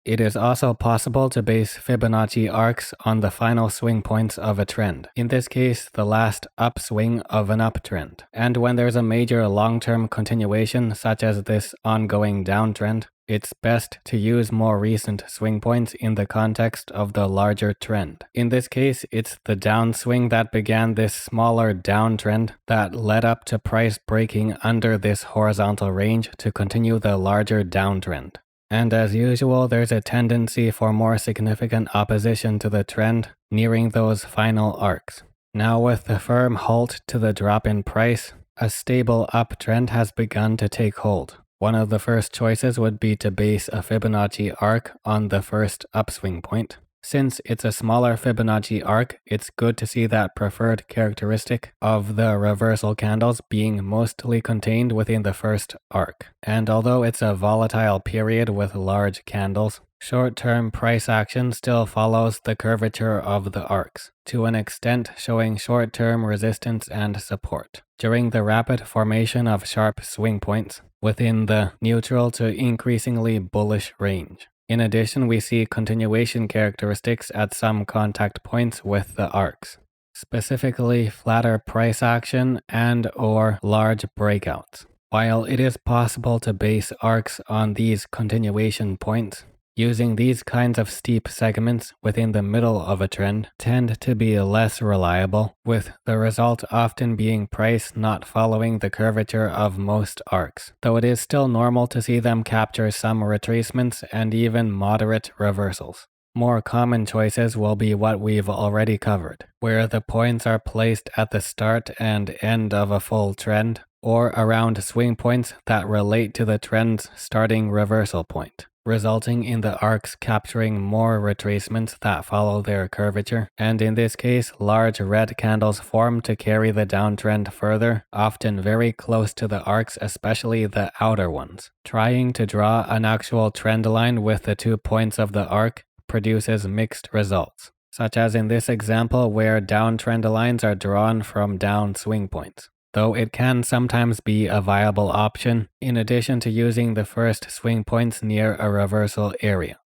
It is also possible to base Fibonacci arcs on the final swing points of a trend, in this case the last upswing of an uptrend. And when there's a major long-term continuation such as this ongoing downtrend, it's best to use more recent swing points in the context of the larger trend. In this case, it's the downswing that began this smaller downtrend that led up to price breaking under this horizontal range to continue the larger downtrend. And as usual, there's a tendency for more significant opposition to the trend nearing those final arcs. Now with the firm halt to the drop in price, a stable uptrend has begun to take hold. One of the first choices would be to base a Fibonacci arc on the first upswing point. Since it's a smaller Fibonacci arc, it's good to see that preferred characteristic of the reversal candles being mostly contained within the first arc. And although it's a volatile period with large candles, short-term price action still follows the curvature of the arcs, to an extent showing short-term resistance and support. During the rapid formation of sharp swing points within the neutral to increasingly bullish range. In addition, we see continuation characteristics at some contact points with the arcs, specifically flatter price action and/or large breakouts. While it is possible to base arcs on these continuation points, using these kinds of steep segments within the middle of a trend tend to be less reliable, with the result often being price not following the curvature of most arcs, though it is still normal to see them capture some retracements and even moderate reversals. More common choices will be what we've already covered, where the points are placed at the start and end of a full trend, or around swing points that relate to the trend's starting reversal point, resulting in the arcs capturing more retracements that follow their curvature, and in this case, large red candles form to carry the downtrend further, often very close to the arcs, especially the outer ones. Trying to draw an actual trend line with the 2 points of the arc produces mixed results, such as in this example where downtrend lines are drawn from down swing points, though it can sometimes be a viable option in addition to using the first swing points near a reversal area.